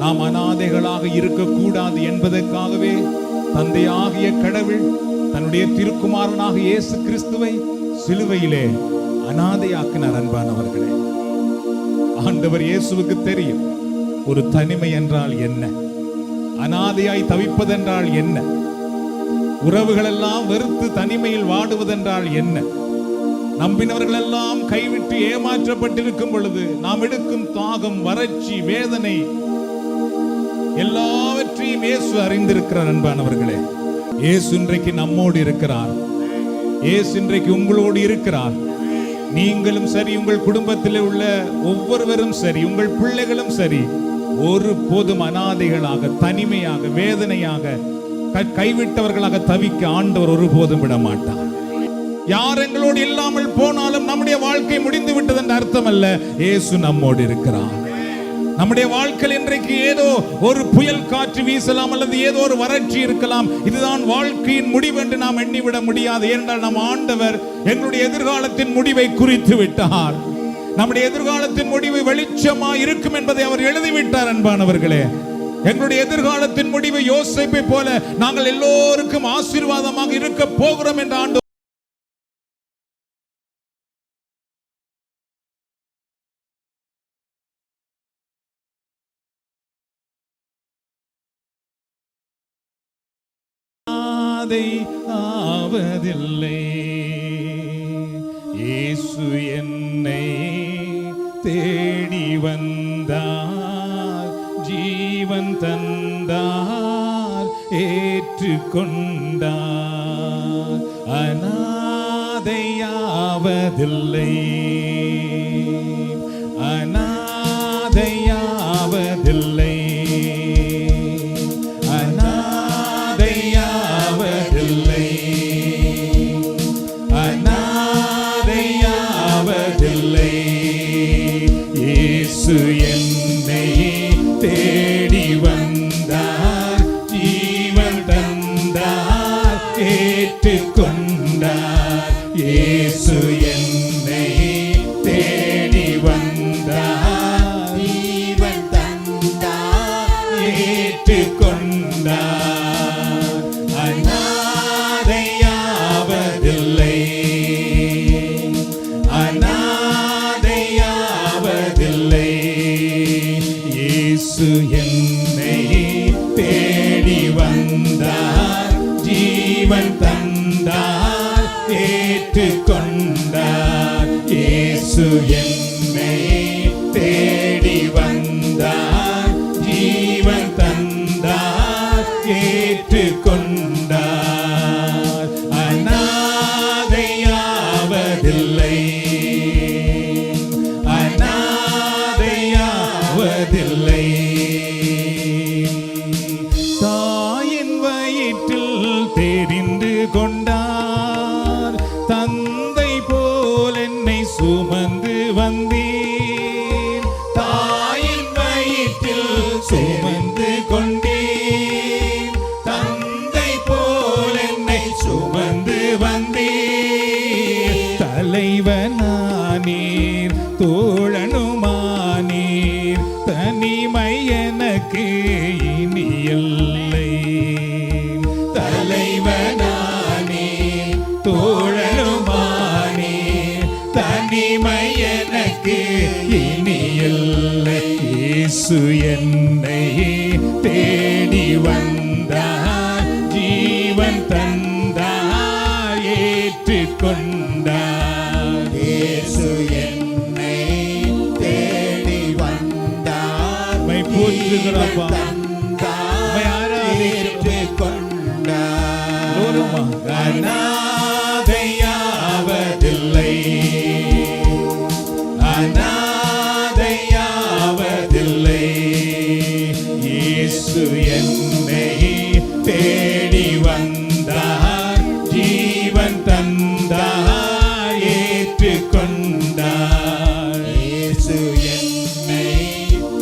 நாம் அனாதைகளாக இருக்கக்கூடாது என்பதற்காகவே தந்தையாகிய கடவுள் தன்னுடைய திருக்குமாரனாக இயேசு கிறிஸ்துவை சிலுவையிலே அனாதையாக்கினார். அன்பானவர்களே, ஆண்டவர் இயேசுவுக்கு தெரியும் ஒரு தனிமை என்றால் என்ன, அனாதையாய் தவிப்பதென்றால் என்ன, உறவுகள் எல்லாம் வெறுத்து தனிமையில் வாடுவதென்றால் என்ன, நம்பினவர்கள் எல்லாம் கைவிட்டு ஏமாற்றப்பட்டிருக்கும் பொழுது நாம் எடுக்கும் தாகம், வறட்சி, வேதனை எல்லாவற்றையும் இயேசு அறிந்திருக்கிறார். அன்பானவர்களே, இயேசு இன்றைக்கு நம்மோடு இருக்கிறார். இயேசு இன்றைக்கு உங்களோடு இருக்கிறார். நீங்களும் சரி, உங்கள் குடும்பத்தில் உள்ள ஒவ்வொருவரும் சரி, உங்கள் பிள்ளைகளும் சரி, ஒரு போதும் அனாதைகளாக, தனிமையாக, வேதனையாக, கைவிட்டவர்களாக தவிக்க ஆண்டவர் ஒருபோதும் விட மாட்டார். யார் எங்களோடு இல்லாமல் போனாலும் நம்முடைய வாழ்க்கை முடிந்து விட்டது என்ற அர்த்தம் அல்ல. இயேசு நம்மோடு இருக்கிறார். நம்முடைய வாழ்க்கையில் இன்றைக்கு ஏதோ ஒரு புயல் காற்று வீசலாம், அல்லது ஏதோ ஒரு வறட்சி இருக்கலாம். இதுதான் வாழ்க்கையின் முடிவு என்று நாம் எண்ணிவிட முடியாது. ஏனென்றால் நம் ஆண்டவர் எங்களுடைய எதிர்காலத்தின் முடிவை குறித்து விட்டார். நம்முடைய எதிர்காலத்தின் முடிவு வெளிச்சமா இருக்கும் என்பதை அவர் எழுதிவிட்டார். அன்பானவர்களே, எங்களுடைய எதிர்காலத்தின் முடிவு யோசேப்பை போல நாங்கள் எல்லோருக்கும் ஆசீர்வாதமாக இருக்க போகிறோம் என்ற ஆண்டு ஆவதில்லை. இயேசு என்னை தேடி வந்தார், ஜீவன் தந்தார், ஏற்றுக்கொண்டார். அநாதையாவதில்லை, அநாதையாவதில்லை, அநாதையாவதில்லை. இயேசு என்னை தேடி வந்தார், ஜீவன் தந்தார், ஏற்றுக்கொண்டார். இயேசு என்னை தேடி வந்தார், ஜீவன் தந்தார், ஏற்றுக்கொண்டார். அநாதையாவதில்லை, அநாதையாவதில்லை. இயேசு என்னை தேடி வந்தார், ஜீவன் தந்தார், ஏற்றுக்கொண்டார். இயேசு என்னை தேடி வந்தார், ஜீவன் தந்தார், ஏற்றுக்கொண்டார். அநாதையாவதில்லை, அநாதையாவதில்லை. தாயின் வயிற்றில் தெரிந்து கொண்டார், தந்தை போல் என்னை சுமந்து வந்தீர். தாயின் வயிற்றில் சுமந்து கொண்டீர், தந்தை போல் என்னை சுமந்து வந்தீர். தலைவனானீர், தோழனுமானீர், தனிமை எனக்கு இனி இல்லை. தலைவனானீர், தோழனுமானீர், தனிமை எனக்கு இனி இல்லை. இயேசு என்னை தேடி வந்தார், ஜீவன் தந்தார், ஏற்றுக்கொண்டார். இயேசு என்னை தேடி வந்தார், போற்றுகிறப்பா, அநாதையாவதில்லை, அநாதையாவதில்லை. இயேசு என்னை தேடி வந்தார், ஜீவன் தந்தார், ஏற்றுக்கொண்டார். இயேசு என்னை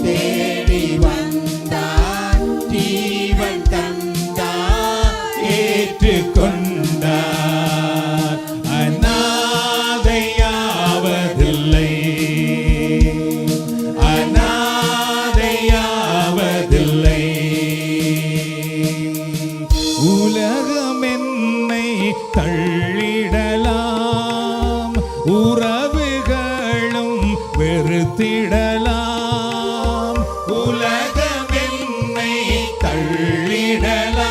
தேடி வந்தார், ஜீவன் தந்தார், ஏற்றுக்கொண்டார். அநாதையாவதில்லை, அநாதையாவதில்லை. உலகம் என்னை தள்ளிடலாம்,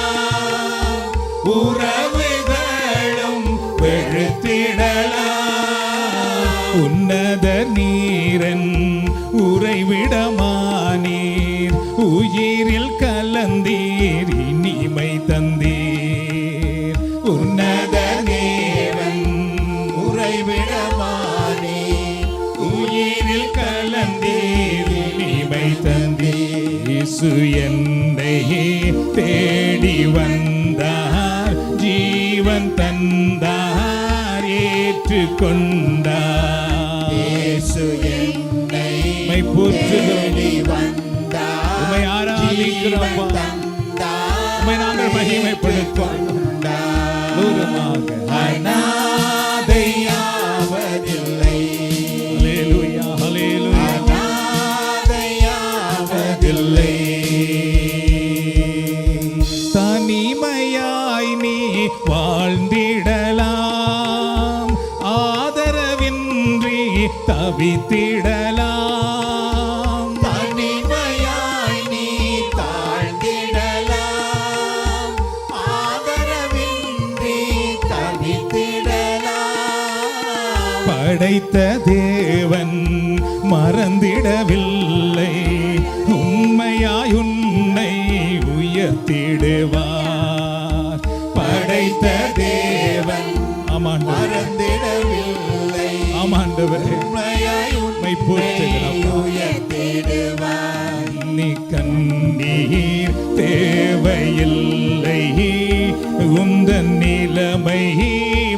உறவுகளும் வெறுத்திடலாம். உன்னத நீரன் உறைவிடமானீர், உயிரில் கலந்தீர், இனிமை தந்தீர். உன்னத நீரன் உறைவிடமானீர், உயிரில் கலந்தீர், இனிமை தந்தீர். இயேசு என்னை தேடி வந்தார், ஜீவன் தந்தார், ஏற்றுக்கொண்டார். இயேசு என்னை போற்றுகிறோம், வந்தார், உம்மை ஆராதிக்கிறோம், உம்மை நாங்கள் மகிமைப்படுத்துவோம். தூரமாக அநாதையாவதில்லை, ஹல்லேலூயா, ஹல்லேலூயா. அநாதையாவதில்லை. தனிமையாய் நீ வாழ்ந்திடலாம், ஆதரவின்றி தவித்திடலாம். தனிமையாய் நீ தாழ்ந்திடலாம், ஆதரவின்றி தவித்திடலாம். படைத்த தேவன் மறந்திடவில்லை, உண்மையாய் உன்னை உயர்த்திடுவார். படைத்த தேவன் மறந்திடவில்லை, ஆமாண்டவரே, உண்மையாய் உண்மை போற்றுகிறோம். உயர்த்திடுவார். நீ கண்ணீர் தேவையில்லை, உந்தன் நிலைமை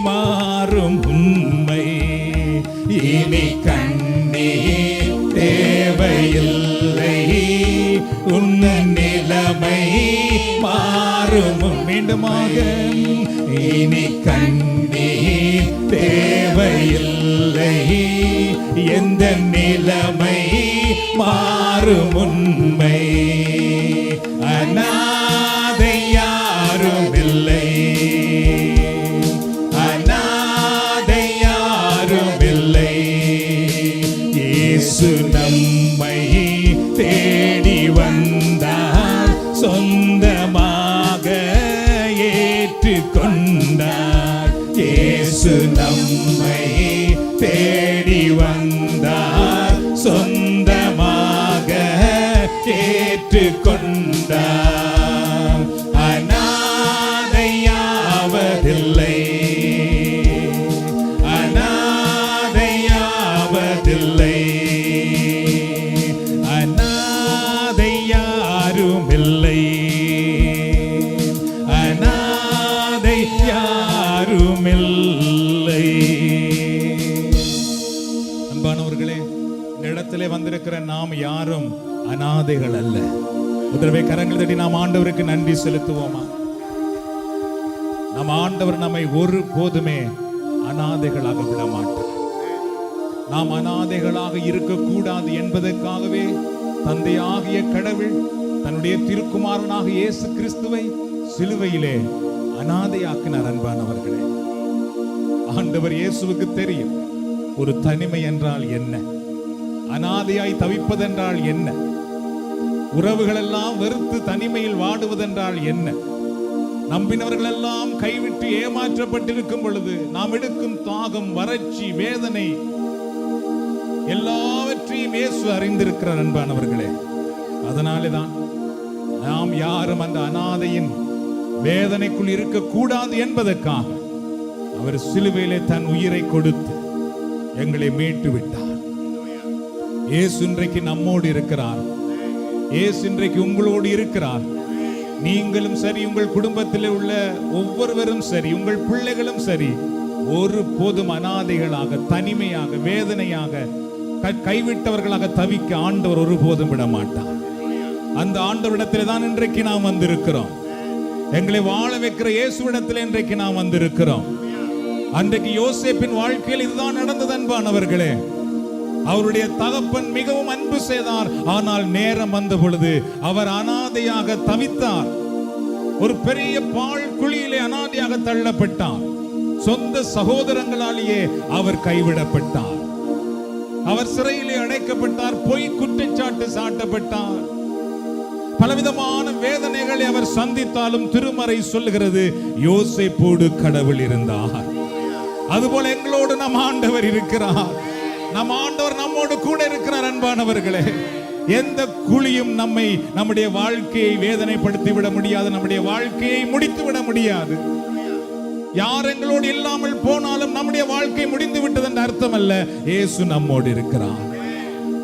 மாறும் உண்மை. இனி கண்ணீர் தேவையில்லை, உந்தன் நிலைமை மாறும். மீண்டுமாக, இனி கண்ணீர் தேவையில்லை, எந்த நிலைமை மாறும் உண்மை. அநாதை யாரும் இல்லை, அநாதை யாரும் இல்லை. இயேசு நம்மை தேடி வந்தார், சொந்தமாக ஏற்றுக்கொண்டார். இயேசு நம்மை தேடி வந்தார், சொந்தமாக ஏற்றுக்கொண்டார். அநாதையாவதில்லை, அநாதையாவதில்லை, அநாதை யாரும் இல்லை, அநாதை யாரும் இல்லை. அன்பானவர்களே, இந்த இடத்திலே வந்திருக்கிற நாம் யாரும் அநாதைகள் அல்ல. முதல்வே கரங்கள் தட்டி நாம் ஆண்டவருக்கு நன்றி செலுத்துவோமா? நம் ஆண்டவர் நம்மை ஒரு போதுமே அநாதைகளாக விட மாட்டார். நாம் அநாதைகளாக இருக்கக்கூடாது என்பதற்காகவே தந்தையாகிய கடவுள் தன்னுடைய திருக்குமாரனாக இயேசு கிறிஸ்துவை சிலுவையிலே அநாதையாக்கினார். அன்பானவர்களே, ஆண்டவர் இயேசுவுக்கு தெரியும் ஒரு தனிமை என்றால் என்ன, அநாதையாய் தவிப்பதென்றால் என்ன, உறவுகள் எல்லாம் வெறுத்து தனிமையில் வாடுவதென்றால் என்ன, நம்பினவர்கள் எல்லாம் கைவிட்டு ஏமாற்றப்பட்டிருக்கும் பொழுது நாம் எடுக்கும் தாகம், வறட்சி, வேதனை எல்லாவற்றையும் இயேசு அறிந்திருக்கிறார். அன்பானவர்களே, அதனாலே தான் நாம் யாரும் அந்த அநாதையின் வேதனைக்குள் இருக்கக்கூடாது என்பதற்காக அவர் சிலுவையிலே தன் உயிரை கொடுத்து எங்களை மீட்டு விட்டார். இயேசு இன்றைக்கு நம்மோடு இருக்கிறார். இயேசு இன்றைக்கு உங்களோடு இருக்கிறார். நீங்களும் சரி, உங்கள் குடும்பத்தில் உள்ள ஒவ்வொருவரும் சரி, உங்கள் பிள்ளைகளும் சரி, ஒரு போதும் அநாதைகளாக, தனிமையாக, வேதனையாக, கைவிட்டவர்களாக தவிக்க ஆண்டவர் ஒருபோதும் விட மாட்டார். அந்த ஆண்டவரிடத்தில் தான் இன்றைக்கு நாம் வந்திருக்கிறோம். எங்களை வாழ வைக்கிற இயேசுவிடத்தில் இன்றைக்கு நாம் வந்திருக்கிறோம். அன்றைக்கு யோசேப்பின் வாழ்க்கையில் இதுதான் நடந்தது. அன்பானவர்களே, அவருடைய தகப்பன் மிகவும் அன்பு செய்தார். ஆனால் நேரம் வந்த பொழுது அவர் அநாதையாக தவித்தார். ஒரு பெரிய பால் குழியிலே அநாதையாக தள்ளப்பட்டார். சொந்த சகோதரங்களாலேயே அவர் கைவிடப்பட்டார். அவர் சிறையிலே அடைக்கப்பட்டார். பொய் குற்றச்சாட்டு சாட்டப்பட்டார். பலவிதமான வேதனைகளை அவர் சந்தித்தாலும் திருமறை சொல்லுகிறது யோசேப்போடு கடவுள் இருந்தார். அதுபோல எங்களோடு நம் ஆண்டவர் இருக்கிறார். நம் ஆண்டவர் நம்மோடு கூட இருக்கிறார். அன்பானவர்களே, எந்த குழியும் நம்முடைய வாழ்க்கையை வேதனைப்படுத்தி விட முடியாது, நம்முடைய வாழ்க்கையை முடித்து விட முடியாது. யார் எங்களோடு இல்லாமல் போனாலும் நம்முடைய வாழ்க்கை முடிந்து விட்டது என்ற அர்த்தம் அல்ல. இயேசு நம்மோடு இருக்கிறார்.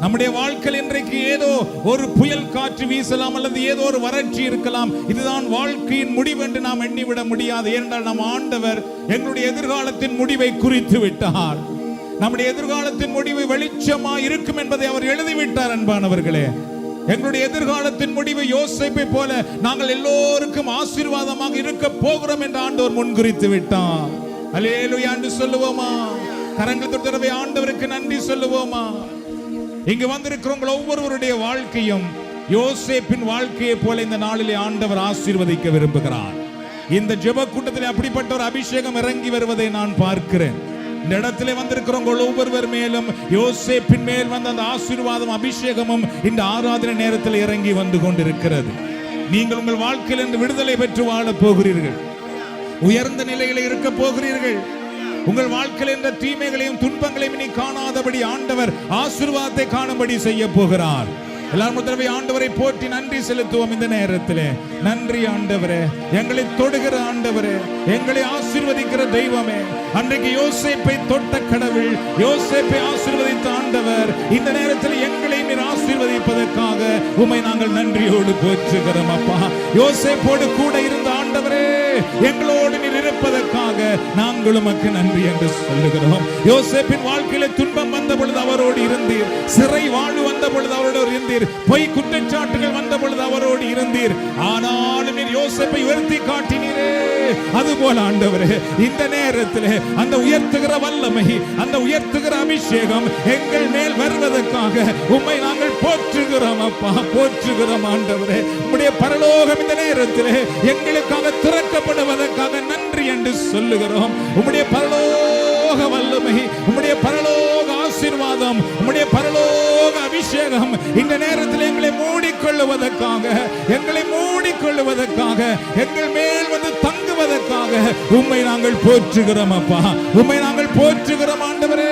நம்முடைய வாழ்க்கையில் இன்றைக்கு ஏதோ ஒரு புயல் காற்று வீசலாம், அல்லது ஏதோ ஒரு வறட்சி இருக்கலாம். இதுதான் வாழ்க்கையின் முடிவு என்று நாம் எண்ணிவிட முடியாது. ஏனென்றால் நம் ஆண்டவர் எங்களுடைய எதிர்காலத்தின் முடிவை குறித்து விட்டார். நம்முடைய எதிர்காலத்தின் முடிவு வெளிச்சமாக இருக்கும் என்பதை அவர் எழுதிவிட்டார். அன்பானவர்களே, எங்களுடைய எதிர்காலத்தின் முடிவு யோசேப்பை போல நாங்கள் எல்லோருக்கும் ஆசீர்வாதமாக இருக்க போகிறோம் என்று ஆண்டவர் முன்குறித்து விட்டார். அல்லேலூயா என்று சொல்லுவோமா? கரங்கள் தொடுத்தரவை ஆண்டவருக்கு நன்றி சொல்லுவோமா? இங்கு வந்திருக்கிறவங்க ஒவ்வொருவருடைய வாழ்க்கையும் யோசேப்பின் வாழ்க்கையை போல இந்த நாளிலே ஆண்டவர் ஆசீர்வதிக்க விரும்புகிறார். இந்த ஜெப கூட்டத்தில் அப்படிப்பட்ட ஒரு அபிஷேகம் இறங்கி வருவதை நான் பார்க்கிறேன். இந்த இடத்திலே வந்திருக்கிறவங்க ஒவ்வொருவர் மேலும் யோசேப்பின் மேல் வந்த அந்த ஆசீர்வாதம் அபிஷேகமும் இந்த ஆராதனை நேரத்தில் இறங்கி வந்து கொண்டிருக்கிறது. நீங்கள் உங்கள் வாழ்க்கையில் இருந்து விடுதலை பெற்று வாழ போகிறீர்கள். உயர்ந்த நிலையில் இருக்க போகிறீர்கள். உங்கள் வாழ்க்கையில் என்ற தீமைகளையும் துன்பங்களையும் நீ காணாதபடி ஆண்டவர் ஆசீர்வாதத்தை காணும்படி செய்ய போகிறார். எல்லாரும் முதல்ல ஆண்டவரை போற்றி நன்றி செலுத்துவோம். இந்த நேரத்திலே நன்றி ஆண்டவரே, எங்களை தொடுகிற ஆண்டவரே, எங்களை ஆசீர்வதிக்கிற தெய்வமே. அன்றைக்கு யோசேப்பை தொட்ட கடவுள், யோசேப்பை ஆசீர்வதித்த ஆண்டவர் இந்த நேரத்தில் எங்களை நீர் ஆசீர்வதிப்பதற்காக உம்மை நாங்கள் நன்றியோடு போற்றுகிறோம். அப்பா, யோசேப்போடு கூட இருந்த ஆண்டவரே, எங்களோடு நீர் இருப்பதற்காக நாங்கள் உமக்கு நன்றி என்று சொல்லுகிறோம். யோசேப்பின் வாழ்க்கையில துன்பம் வந்த பொழுது அவரோடு இருந்தீர், சிறை வாழ்வு வந்த பொழுது அவரோடு இருந்தீர், பொய் குற்றச்சாட்டுகள் வந்த பொழுது அவரோடு இருந்தீர். ஆனாலும் நீர் யோசேப்பை உயர்த்தி காட்டினீரே. அதுபோல ஆண்டவரே, இந்த நேரத்தில் அந்த உயர்த்துகிற வல்லமை, அந்த உயர்த்துகிற அபிஷேகம் எங்கள் மேல் வருவதற்காக உம்மை நாங்கள் போற்றுகிறோம். அப்பா, போற்றுகிறோம் ஆண்டவரே. உம்முடைய பரலோகம் இந்த நேரத்தில் எங்களுக்காக திறக்கப்படுவதற்காக நன்றி என்று சொல்லுகிறோம். உம்முடைய பரலோக வல்லமை, உம்முடைய பரலோக ஆசீர்வாதம், உம்முடைய பரலோக அபிஷேகம் இந்த நேரத்தில் எங்களை மூடிக்கொள்ளுவதற்காக, எங்கள் மேல் வந்து தங்குவதற்காக உம்மை நாங்கள் போற்றுகிறோம். அப்பா, உம்மை நாங்கள் போற்றுகிறோம் ஆண்டவரே.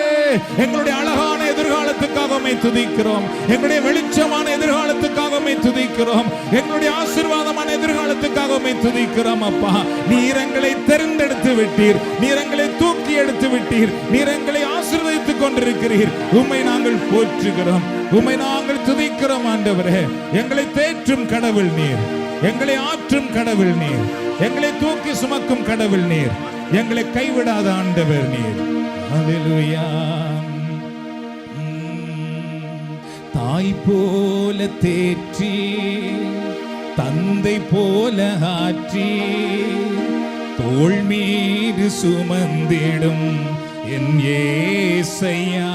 எங்களுடைய அழகான எதிர்காலத்துக்காக உம்மை துதிக்கிறோம். எங்களுடைய வெளிச்சமான எதிர்காலத்துக்காக உம்மை துதிக்கிறோம். எங்களுடைய ஆசீர்வாதமான எதிர்காலத்துக்காக உம்மை துதிக்கிறோம். அப்பா, நீர் எங்களை தெரிந்தெடுத்து விட்டீர், நீர் எங்களை தூக்கி எடுத்து விட்டீர், நீர் எங்களை ஆசீர்வதித்துக் கொண்டிருக்கிறீர். உம்மை நாங்கள் போற்றுகிறோம், உம்மை நாங்கள் துதிக்கிறோம் ஆண்டவரே. எங்களை தேற்றும் கடவுள் நீர், எங்களை ஆற்றும் கடவுள் நீர், எங்களை தூக்கி சுமக்கும் கடவுள் நீர், எங்களை கைவிடாத ஆண்டவர் நீர். ஹல்லேலூயா. தாய் போல தேற்றி, தந்தை போல ஆற்றி, தோள் மீது சுமந்திடும் என் ஏசையா,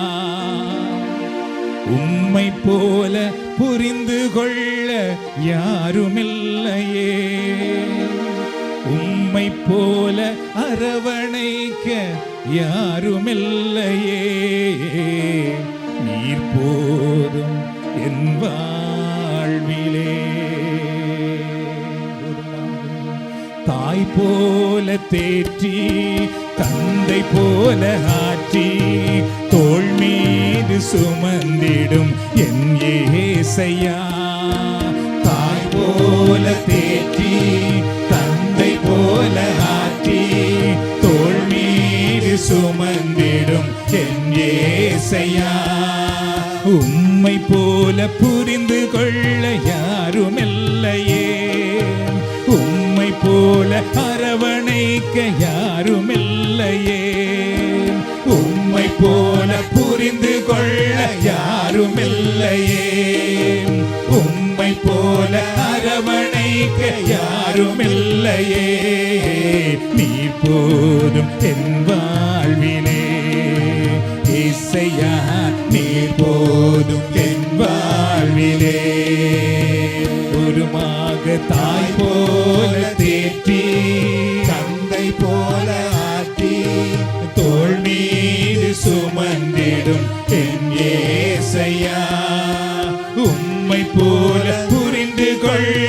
உம்மை போல புரிந்து கொள்ள யாருமில்லையே, உம்மை போல அரவணைக்க யாருமில்லையே, நீர் போதும் என் வாழ்விலே. தாய் போல தேற்றி, தந்தை போல ஆற்றி, தோள் மீது சுமந்திடும் என் ஏசையா, தாய் போல தேற்றி, தந்தை போல ஆற்றி, தோள் மீது சுமந்திடும் என் ஏசையா, உம்மை போல புரிந்து கொள்ள யாருமில்லையே, உம்மை போல அரவணைக்க யாருமில்லையே, உம்மை போல புரிந்து கொள்ள யாருமில்லையே, உம்மை போல அரவணைக்க யாருமில்லையே, நீர் போதும் என் வாழ்விலே. இசையா, நீர் போதும் என் வாழ்விலே. ஒருமாக தாய் போல தேற்றி, தந்தை போல ஆற்றி, தோள் மீது சுமந்திடும் என் ஏசையா, உம்மை போல புரிந்து கொள்ள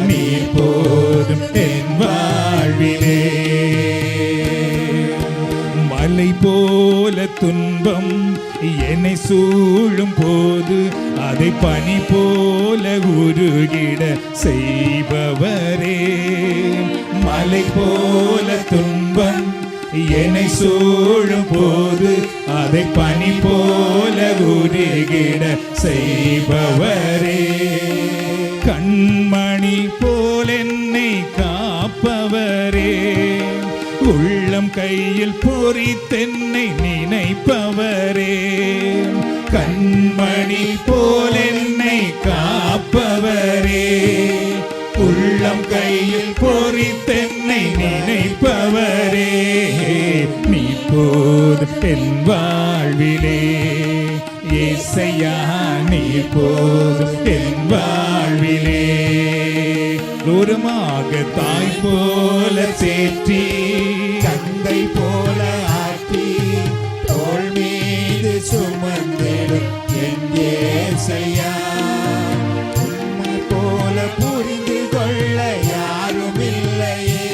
நீர் போதும் என் வாழ்விலே. மலை போல துன்பம் என்னை சூழும் போது அதை பனி போல உருகிட செய்பவரே. மலை போல துன்பம் என்னை சூழும் போது அதை பனி போல உருகிட செய்பவரே. கண்மணி போல் என்னை காப்பவரே. உள்ளம் கையில் பொறித்தென்னை நினைப்பவரே. கண்மணி போல் என்னை காப்பவரே. உள்ளம் கையில் பொறித்தென்னை நினைப்பவரே. நீ போதும் என் வாழ்விலே. இயேசையா நீ போதும் என் வாழ்விலே. தூரமாக தாய் போல தேற்றி தந்தை போல ஆற்றி தோள் மீது சுமந்திடும் என் இயேசையா. உம்மை போல புரிந்து கொள்ள யாரும் இல்லையே.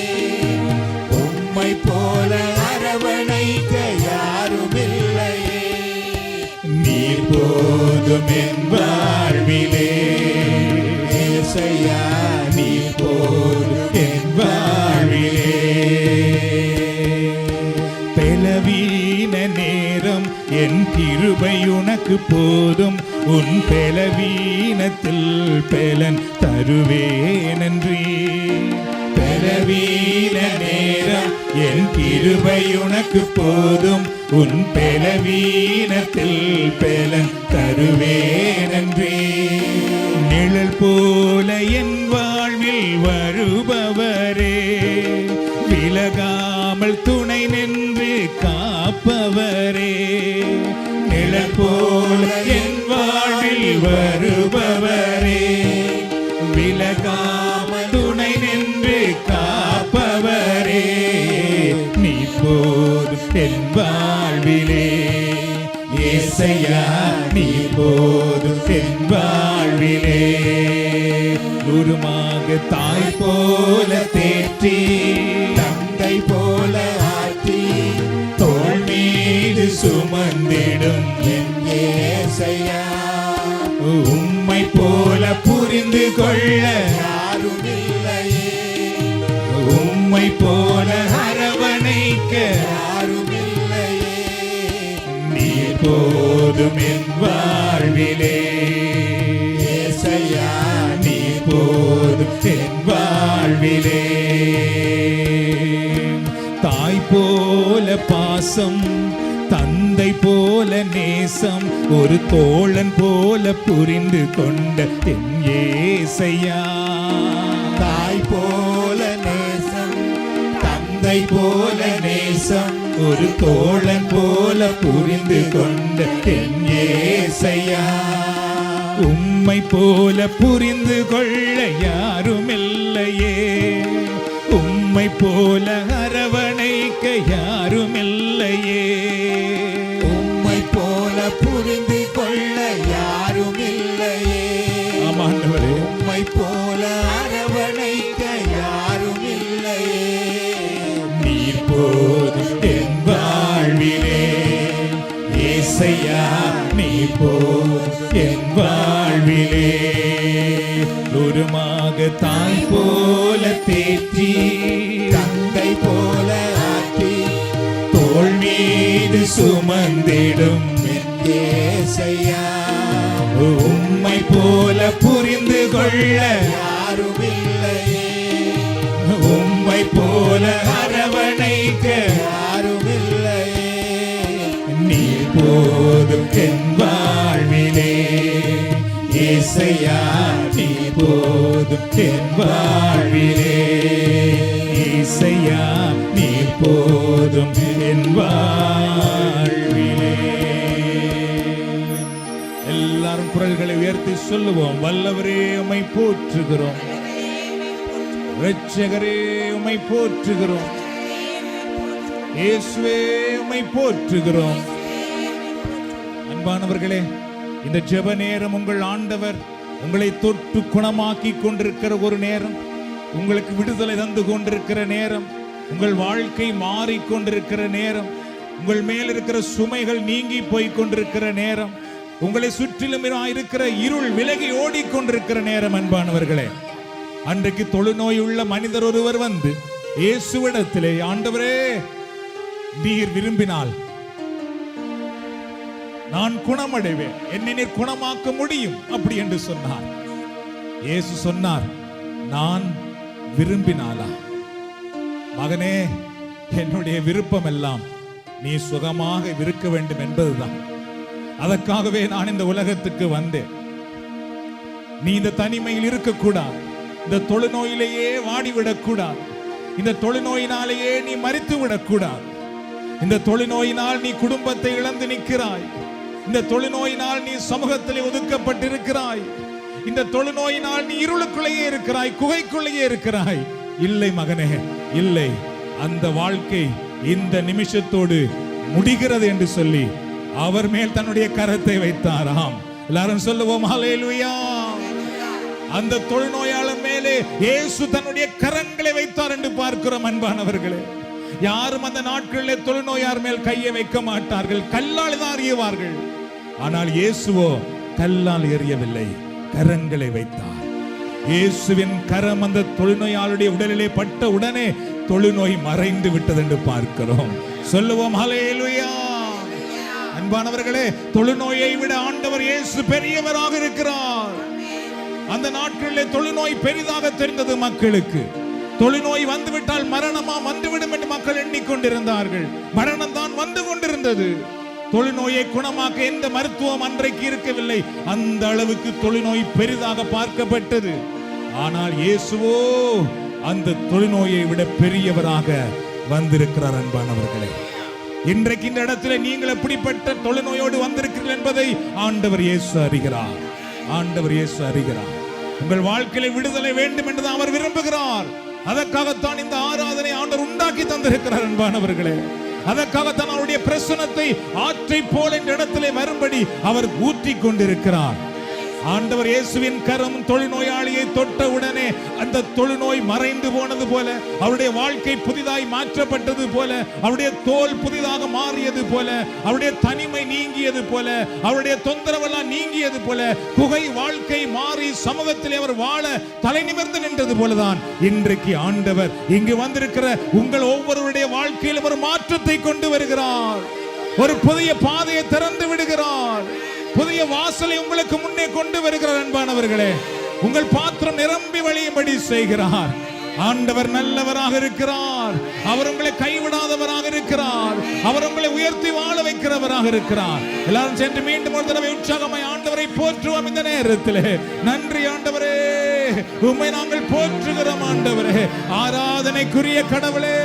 உம்மை போல அரவணைக்க யாரும் இல்லையே. நீர் போதும் என் வாழ்விலே. இயேசையா நீ போதும் என் வாழ்விலே. பெலவீன நேரம் என் கிருபை உனக்கு போதும். உன் பெலவீனத்தில் பெலன் தருவேனன்றி. பெலவீன நேரம் என் கிருபை உனக்கு போதும். உன் பெலவீனத்தில் பெலன் தருவேனன்றி. நிழல் போல என் வாழ்வில் வருபவரே. விலகாமல் துணை நின்று காப்பவரே. நிழல் போல என் வாழ்வில் வருபவரே. விலகாமல் துணை நின்று காப்பவரே. நீ போதும் என் வாழ்விலே. இயேசையா நீ போதும் என் வாழ்விலே. குருமாக தாய் போல தேற்றி தந்தை போல ஆற்றி தோள் மீது சுமந்திடும் என் இயேசையா. உம்மை போல புரிந்து கொள்ள யாரும் இல்லையே. உம்மை போல அரவணைக்க யாரும் இல்லையே. நீர் போதும் என் வாழ்விலே. இயேசையா நீ போதும் என் வாழ்விலே. தாய் போல பாசம் தந்தை போல நேசம் ஒரு தோழன் போல புரிந்து கொண்ட என் இயேசையா. தாய் போல நேசம் தந்தை போல நேசம் ஒரு தோழன் போல புரிந்து கொண்ட என் இயேசையா. உம்மை போல புரிந்து கொள்ள யாரும் இல்லையே. உம்மை போல அரவணைக்க யாரும் இல்லையே. உம்மை போல புரிந்து கொள்ள யாரும் இல்லையே. ஆமாண்டவரே. உம்மை போல அரவணைக்க யாரும் இல்லையே. நீர் போதும் என் வாழ்விலே. இயேசையா நீ போதும் என் வாழ்விலே. தூரமாக தாய் போல தேற்றி தந்தை போல ஆற்றி தோள் மீது சுமந்திடும் என் இயேசையா. உம்மை போல புரிந்து கொள்ள யாரும் இல்லையே. உம்மை போல அரவணைக்க யாரும் இல்லையே. நீர் போதும் என் வாழ்விலே. இயேசையா நீ போதும் என் வாழ்விலே. இயேசையா நீ போதும் என் வாழ்விலே. எல்லாரும் குரல்களை உயர்த்தி சொல்லுவோம். வல்லவரே உம்மை போற்றுகிறோம். இரட்சகரே உம்மை போற்றுகிறோம். இயேசுவே உம்மை போற்றுகிறோம். அன்பானவர்களே, இந்த ஜெப நேரம் உங்கள் ஆண்டவர் உங்களை தொட்டு குணமாக்கி கொண்டிருக்கிற ஒரு நேரம், உங்களுக்கு விடுதலை தந்து கொண்டிருக்கிற நேரம், உங்கள் வாழ்க்கை மாறிக்கொண்டிருக்கிற நேரம், உங்கள் மேல் இருக்கிற சுமைகள் நீங்கி போய் கொண்டிருக்கிற நேரம், உங்களை சுற்றிலும் இருக்கிற இருள் விலகி ஓடிக்கொண்டிருக்கிற நேரம். அன்பானவர்களே, அன்றைக்கு தொழுநோய் உள்ள மனிதர் ஒருவர் வந்து இயேசுவிடத்திலே, ஆண்டவரே நீர் விரும்பினால் நான் குணமடைவேன், என்னை நீர் குணமாக்க முடியும் அப்படி என்று சொன்னார். இயேசு சொன்னார், நான் விரும்பினாலா? மகனே, என்னுடைய விருப்பம் எல்லாம் நீ சுகமாக இருக்க வேண்டும் என்பதுதான். அதற்காகவே நான் இந்த உலகத்துக்கு வந்தேன். நீ இந்த தனிமையில் இருக்கக்கூடாது, இந்த தொழுநோயிலேயே வாடிவிடக் கூடாது, இந்த தொழுநோயினாலேயே நீ மரித்து விடக்கூடாது. இந்த தொழுநோயினால் நீ குடும்பத்தை இழந்து நிற்கிறாய், இந்த தொழுநோயினால் நீ சமூகத்தில் ஒதுக்கப்பட்டிருக்கிறாய், இந்த தொழுநோயினால் நீ இருளுக்குள்ளேயே இருக்கிறாய், குகைக்குள்ளேயே இருக்கிறாய். இல்லை மகனே, இல்லை, அந்த வாழ்க்கை இந்த நிமிஷத்தோடு முடிகிறது என்று சொல்லி அவர் மேல் தன்னுடைய கரத்தை வைத்தாராம். எல்லாரும் சொல்லுவோம் ஹல்லேலூயா. அந்த தொழுநோயாளர் மேலே இயேசு தன்னுடைய கரங்களை வைத்தார் என்று பார்க்கிறோம். அன்பானவர்களே, யாரும் அந்த நாட்களில் தொழுநோயார் மேல் கையை வைக்க மாட்டார்கள், கல்லால் தான் எறிவார்கள். ஆனால் இயேசுவோ கல்லால் எறியவில்லை, கரங்களை வைத்தார். இயேசுவின் கரம் அந்த தொழுநோயாளுடைய உடலிலே பட்ட உடனே தொழுநோய் மறைந்து விட்டது என்று பார்க்கிறோம். சொல்லுவோம் ஹல்லேலூயா. அன்பானவர்களே, தொழுநோயை விட ஆண்டவர் இயேசு பெரியவராக இருக்கிறார். அந்த நாட்களிலே தொழுநோய் பெரிதாக தெரிந்தது மக்களுக்கு. தொழுநோய் வந்துவிட்டால் மரணமா வந்துவிடும் என்று மக்கள் எண்ணிக்கொண்டிருந்தார்கள். மரணம் தான் வந்து கொண்டிருந்தது. தொழுநோயை குணமாக்க எந்த மருத்துவம் அன்றைக்கு இருக்கவில்லை. அந்த அளவுக்கு தொழுநோய் பெரிதாக பார்க்கப்பட்டது. ஆனால் இயேசுவோ அந்த தொழுநோயை விட பெரியவராக வந்திருக்கிறார். அன்பானவர்களே, இன்றைக்கு இந்த இடத்துல நீங்கள் எப்படிப்பட்ட தொழுநோயோடு வந்திருக்கிறீர்கள் என்பதை ஆண்டவர் இயேசு அறிகிறார். ஆண்டவர் இயேசு அறிகிறார். உங்கள் வாழ்க்கையில விடுதலை வேண்டும் என்று அவர் விரும்புகிறார். அதற்காகத்தான் இந்த ஆராதனை ஆண்டவர் உண்டாக்கி தந்திருக்கிறார். அன்பானவர்களே, அதற்காகத்தான் அவருடைய பிரசன்னத்தை ஆற்றை போல இந்த இடத்திலே வரும்படி அவர் ஊற்றி கொண்டிருக்கிறார். ஆண்டவர் இயேசுவின் கரம் தொழுநோயாளியை தொட்ட உடனே அந்த தொழுநோய் மறைந்து போனது போல, அவருடைய வாழ்க்கை புதிதாய் மாற்றப்பட்டது போல, அவருடைய தோல் புதிதாக மாறியது போல, அவருடைய தனிமை நீங்கியது போல, அவருடைய தொந்தரவெல்லாம் நீங்கியது போல, குகை வாழ்க்கை மாறி சமூகத்தில் அவர் வாழ தலை நிமிர்ந்து நின்றது போலதான் இன்றைக்கு ஆண்டவர் இங்கு வந்திருக்கிற உங்கள் ஒவ்வொருவருடைய வாழ்க்கையில் ஒரு மாற்றத்தை கொண்டு வருகிறார். ஒரு புதிய பாதையை திறந்து விடுகிறார். புதிய வாசலை உங்களுக்கு முன்னே கொண்டு வருகிறார். அன்பானவர்களே, உங்கள் பாத்திரம் நிரம்பி வழியும்படி செய்கிறார். ஆண்டவர் நல்லவராக இருக்கிறார். அவர் உங்களை கைவிடாதவராக இருக்கிறார். அவர் உங்களை உயர்த்தி வாழ வைக்கிறவராக இருக்கிறார். எல்லாரும் சென்று மீண்டும் ஒரு தடவை உற்சாகமாய் ஆண்டவரை போற்றுவோம். இந்த நேரத்திலே நன்றி ஆண்டவரே, உம்மை நாங்கள் போற்றுகிறோம். ஆண்டவரே, ஆராதனைக்குரிய கடவுளே,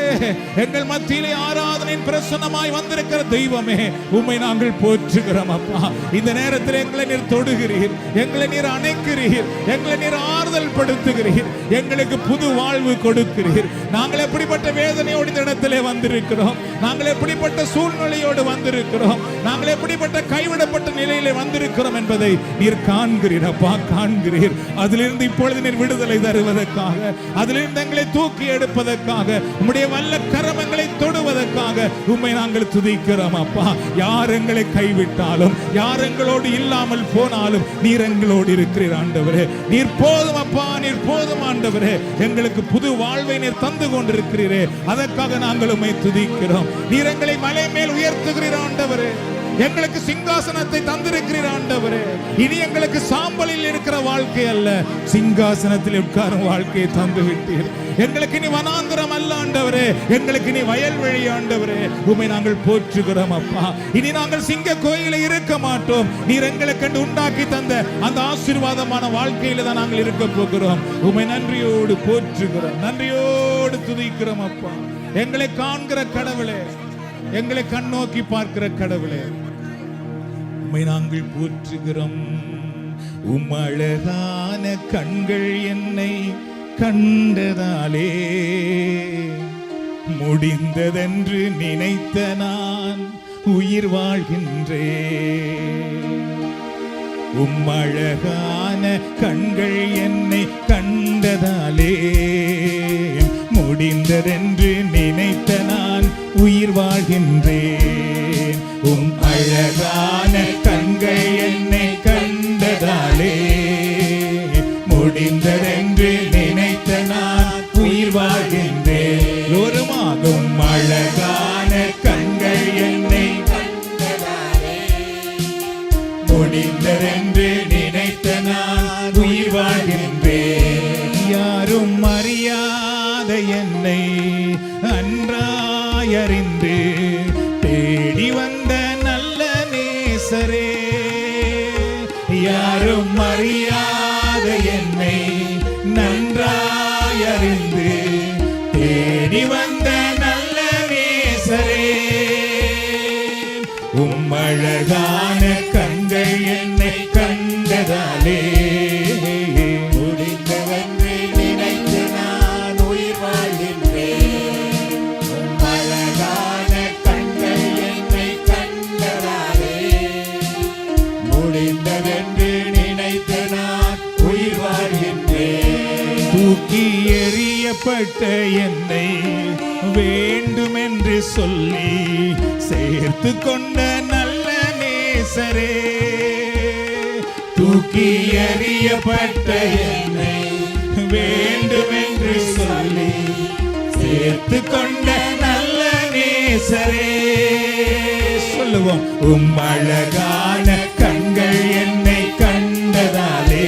எங்கள் மத்தியிலே ஆராதனையின் பிரசன்னமாய் வந்திருக்கிற தெய்வமே, உம்மை நாங்கள் போற்றுகிறோம். அப்பா, இந்த நேரத்தில் எங்களை நீர் தொடுகிறீர், எங்களை நீர் அணைக்கிறீர், எங்களை நீர் ஆறுதல் படுத்துகிறீர், எங்களுக்கு புது வாழ்வு கொடுக்கிறீர். நாங்கள் எப்படிப்பட்ட வேதனையோடு இந்த இடத்திலே வந்திருக்கிறோம், நாங்கள் எப்படிப்பட்ட சூழ்நிலையோடு வந்திருக்கிறோம், நாங்கள் எப்படிப்பட்ட கைவிடப்பட்ட நிலையிலே வந்திருக்கிறோம் என்பதை நீர் காண்கிறீர். அப்பா, காண்கிறீர். அதிலிருந்து இப்பொழுது நீர் விடுதலை தருவதற்காக, அதிலிருந்து எங்களை தூக்கி எடுப்பதற்காக, உம்முடைய வல்ல கரம் எங்களை தொடுவதற்காக உம்மை நாங்கள் துதிக்கிறோம். அப்பா, யார் எங்களை கைவிட்டாலும், யார் எங்களோடு இல்லாமல் போனாலும் நீர் எங்களோடு இருக்கிறீர். ஆண்டவரே, நீர் போதும். அப்பா, நீர் போதும். ஆண்டவரே, எங்களுக்கு புது வாழ்வை நீர் தந்து கொண்டிருக்கிறீரே, அதற்காக நாங்கள் உம்மை துதிக்கிறோம். நீர் எங்களை மலை மேல் உயர்த்துகிறீர். ஆண்டவரே, எங்களுக்கு சிங்காசனத்தை தந்திருக்கிறீர். ஆண்டவரே, இனி எங்களுக்கு சாம்பலில் இருக்கிற வாழ்க்கை அல்ல, சிங்காசனத்தில் உட்காரும் வாழ்க்கையை தந்து விட்டீர். எங்களுக்கு இனி வனாந்திரம் அல்ல ஆண்டவரே, எங்களுக்கு இனி வயல்வெளி. ஆண்டவரே, உம்மை நாங்கள் போற்றுகிறோம். அப்பா, இனி நாங்கள் சிங்க கோயிலில் இருக்க மாட்டோம். நீர் எங்களுக்கு உண்டாக்கி தந்த அந்த ஆசீர்வாதமான வாழ்க்கையில தான் நாங்கள் இருக்க போகிறோம். உம்மை நன்றியோடு போற்றுகிறோம், நன்றியோடு துதிக்கிறோம். அப்பா, எங்களை காண்கிற கடவுளே, எங்களை கண்ணோக்கி பார்க்கிற கடவுளே, உம்மை நாங்கள் போற்றுகிறோம். உம் அழகான கண்கள் என்னை கண்டதாலே முடிந்ததென்று நினைத்த நான் உயிர் வாழ்கின்றேன். உம்மழகான கண்கள் என்னை கண்டதாலே முடிந்ததென்று நினைத்த நான் உயிர் வாழ்கின்றேன். உம் அழகான கண்கள் என்னை கண்டதாலே முடிந்ததென்று நினைத்த நான் உயிர் வாழ்கின்றேன். ஒருமாகும் அழகான கண்கள் என்னை கண்டதாலே முடிந்ததென்று நினைத்த நான் உயிர் வாழ்கின்றேன். யாரும் அறியாத என்னை அன்றாயறிந்து தேடி வந்த நல்ல நேசரே, யாரும் அறியாத என்னை நன்றாயறிந்து தேடி வந்த நல்ல நேசரே, உம்மழகான கண்கள் என்னை கண்டதாலே முடிந்தவென்று நினைத்து நான் உயிர் வாழ்கின்றேன். உம்மழகான கண்கள் என்னை கண்டதாலே முடிந்தவென்று நினைத்து நான் உயிர் வாழ்கின்றேன். தூக்கி எறியப்பட்ட என்னை வேண்டுமென்று சொல்லி சேர்த்து கொண்ட நல்ல நேசரே, தூக்கி எறியப்பட்ட என்னை வேண்டுமென்று சொல்லி சேர்த்து கொண்ட நல்ல நேசரே, சொல்லுவோம். உம்மழகான கண்கள் என்னை கண்டதாலே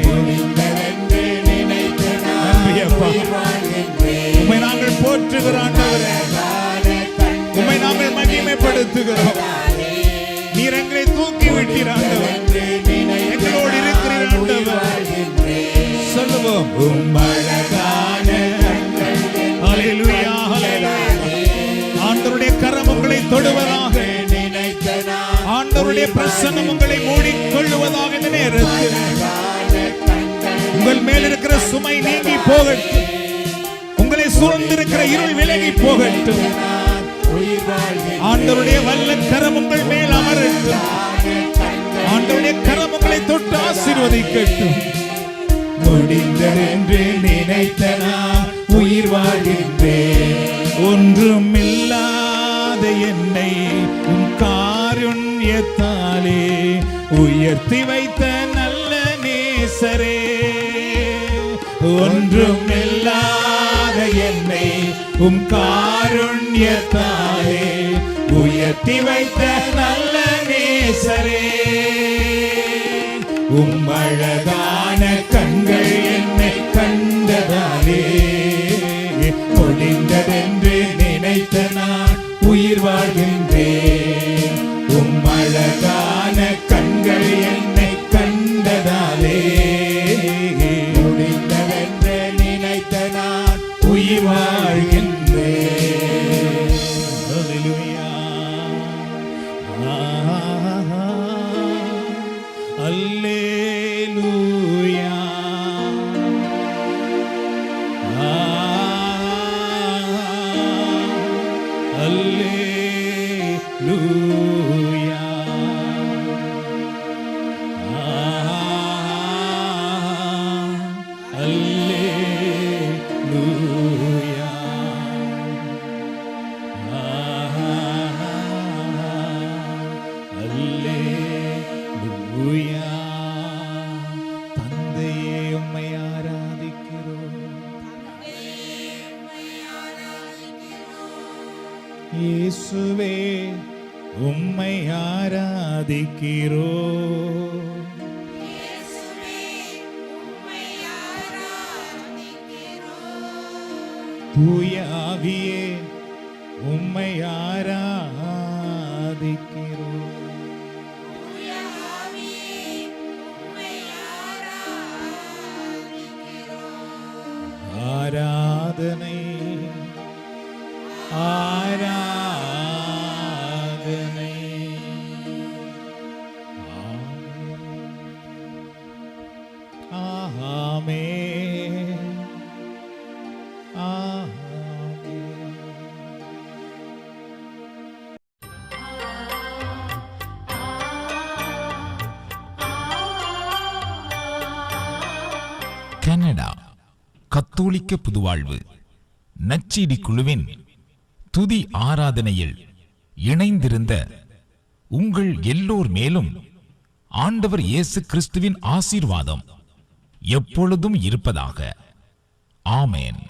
முடிந்தவென்று நினைத்து நான் உயிர் வாழ்கின்றேன். உம்மை நாங்கள் போற்றுகிறோம் ஆண்டவரே, உம்மை நாங்கள் மகிமைப்படுத்துகிறோம். நீர் எங்களை தூக்கி விட்டீர் ஆண்டவர், எங்களோடு இருக்கிறீர் ஆண்டவர். சொல்லுவோம். உம்மழகான ஹல்லேலூயா ஹல்லேலூயா. ஆண்டவருடைய கரம் உங்களை தொடுவதாக, ஆண்டவருடைய பிரசன்னம் உங்களை மூடிக்கொள்ளுவதாக. இந்த நேரத்தில் உங்கள் மேல் இருக்கிற சுமை நீங்கி போகட்டும், உங்களை சூழ்ந்திருக்கிற இருள் விலகி போகட்டும். ஆண்டவருடைய வல்ல கரம் உங்கள் மேல் அமரட்டும், ஆண்டவருடைய கரம் உங்களை தொட்டு ஆசீர்வதிக்கட்டும். முடிந்ததென்று நினைத்த நான் உயிர் வாழ்கின்றேன். ஒன்றுமில்லாத என்னை உம் காருண்யத்தாலே உயர்த்தி வைத்த நல்ல நேசரே, ஒன்றுமில்லாத என்னை உம் காருண்யத்தாலே உயர்த்தி வைத்த நல்ல நேசரே, உம் அழகான கண்கள் என்னை கண்டதாலே முடிந்ததென்று நினைத்த நான் உயிர் வாழ்கின்றேன். உம் அழகான கண்கள் என்னை கண்டதாலே முடிந்தவென்று நினைத்த நான் உயிர் வாழ்கின்றேன். ஹல்லேலூயா அல்லேலூயா அல்லேலூயா அல்லேலூயா அல்லேலூயா. தந்தையே உம்மை ஆராதிக்கிறோம், இயேசுவே உம்மை ஆராதிக்கிறோம், தூய ஆவியே உம்மை ஆராதிக்கிறோம், ஆராதனை ஆராதனை. ஆமென் ஆமென். கனடா கத்தோலிக்க புதுவாழ்வு நற்செய்தி குழுவின் துதி ஆராதனையில் இணைந்திருந்த உங்கள் எல்லோர் மேலும் ஆண்டவர் இயேசு கிறிஸ்துவின் ஆசீர்வாதம் எப்பொழுதும் இருப்பதாக. ஆமென்.